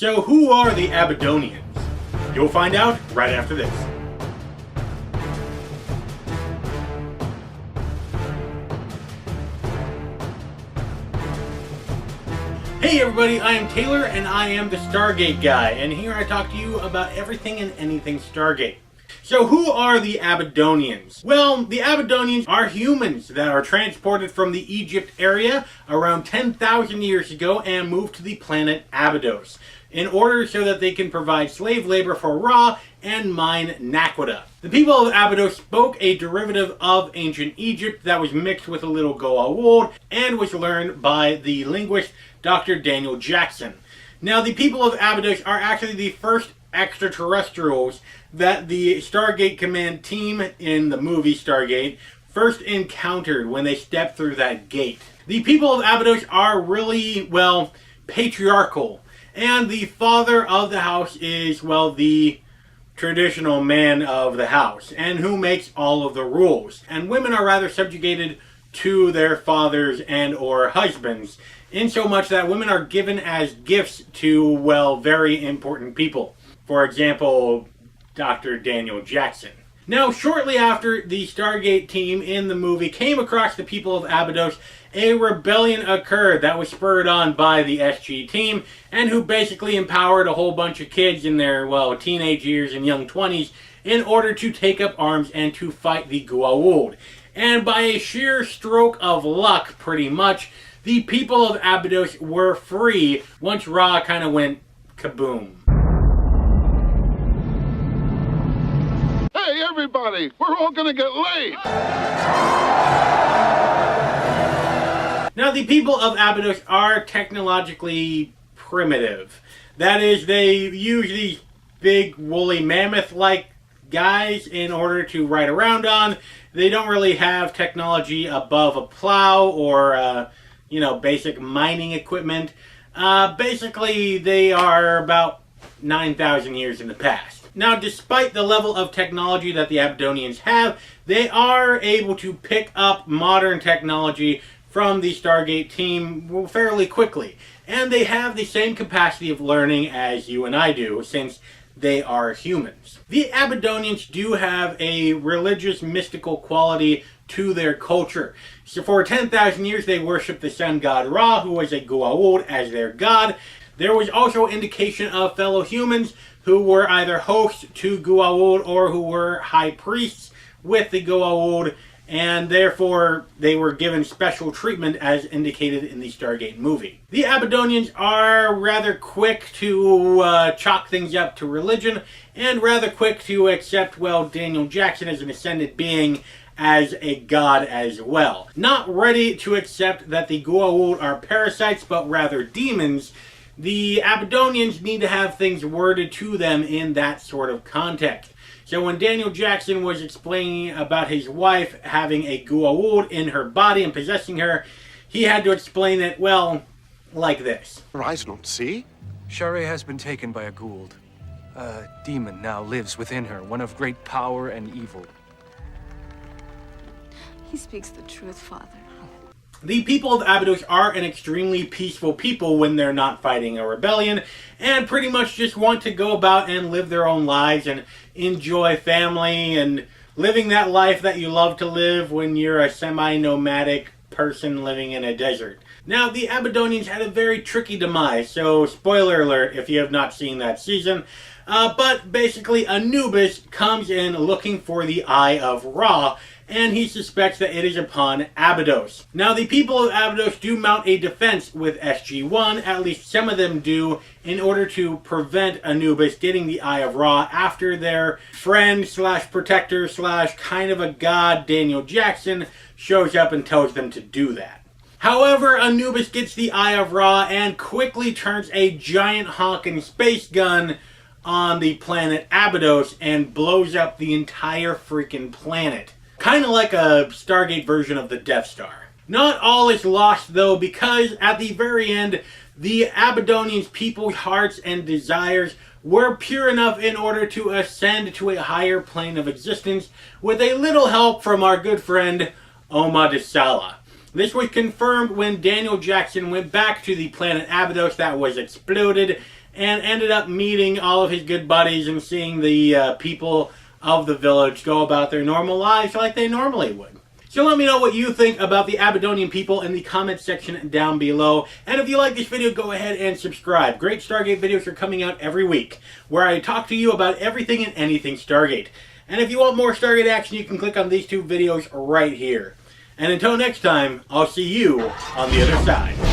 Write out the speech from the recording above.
So who are the Abydonians? You'll find out right after this. Hey everybody, I am Taylor and I am the Stargate Guy, and here I talk to you about everything and anything Stargate. So who are the Abydonians? Well, the Abydonians are humans that are transported from the Egypt area around 10,000 years ago and moved to the planet Abydos in order so that they can provide slave labor for Ra and mine Naquadah. The people of Abydos spoke a derivative of ancient Egypt that was mixed with a little Goa'uld and was learned by the linguist Dr. Daniel Jackson. Now, the people of Abydos are actually the first extraterrestrials that the Stargate Command team in the movie Stargate first encountered when they stepped through that gate. The people of Abydos are really, well, patriarchal. And the father of the house is, well, the traditional man of the house, and who makes all of the rules. And women are rather subjugated to their fathers and or husbands, in so much that women are given as gifts to, well, very important people. For example, Dr. Daniel Jackson. Now, shortly after the Stargate team in the movie came across the people of Abydos, a rebellion occurred that was spurred on by the SG team, and who basically empowered a whole bunch of kids in their, well, teenage years and young 20s in order to take up arms and to fight the Goa'uld. And by a sheer stroke of luck, pretty much, the people of Abydos were free once Ra kind of went kaboom. Hey, everybody, we're all gonna get laid. Now, the people of Abydos are technologically primitive. That is, they use these big, woolly, mammoth-like guys in order to ride around on. They don't really have technology above a plow or, basic mining equipment. Basically, they are about 9,000 years in the past. Now, despite the level of technology that the Abydonians have, they are able to pick up modern technology from the Stargate team fairly quickly. And they have the same capacity of learning as you and I do, since they are humans. The Abydonians do have a religious, mystical quality to their culture. So for 10,000 years, they worshiped the sun god Ra, who was a Goa'uld, as their god. There was also indication of fellow humans who were either hosts to Goa'uld or who were high priests with the Goa'uld, and therefore they were given special treatment as indicated in the Stargate movie. The Abydonians are rather quick to chalk things up to religion, and rather quick to accept, well, Daniel Jackson as an ascended being as a god as well. Not ready to accept that the Goa'uld are parasites, but rather demons, the Abydonians need to have things worded to them in that sort of context. So when Daniel Jackson was explaining about his wife having a Goa'uld in her body and possessing her, he had to explain it, well, like this. Her eyes don't see? Shari has been taken by a Goa'uld. A demon now lives within her, one of great power and evil. He speaks the truth, Father. The people of Abydos are an extremely peaceful people when they're not fighting a rebellion, and pretty much just want to go about and live their own lives and enjoy family and living that life that you love to live when you're a semi-nomadic person living in a desert. Now, the Abydonians had a very tricky demise, so spoiler alert if you have not seen that season. But basically, Anubis comes in looking for the Eye of Ra, and he suspects that it is upon Abydos. Now, the people of Abydos do mount a defense with SG-1, at least some of them do, in order to prevent Anubis getting the Eye of Ra after their friend slash protector slash kind of a god, Daniel Jackson, shows up and tells them to do that. However, Anubis gets the Eye of Ra and quickly turns a giant honking space gun on the planet Abydos and blows up the entire freaking planet. Kind of like a Stargate version of the Death Star. Not all is lost though, because at the very end, the Abydonians' people's hearts and desires were pure enough in order to ascend to a higher plane of existence with a little help from our good friend Omadisala. This was confirmed when Daniel Jackson went back to the planet Abydos that was exploded and ended up meeting all of his good buddies and seeing the people of the village go about their normal lives like they normally would. So let me know what you think about the Abydonian people in the comments section down below. And if you like this video, go ahead and subscribe. Great Stargate videos are coming out every week, where I talk to you about everything and anything Stargate. And if you want more Stargate action, you can click on these two videos right here. And until next time, I'll see you on the other side.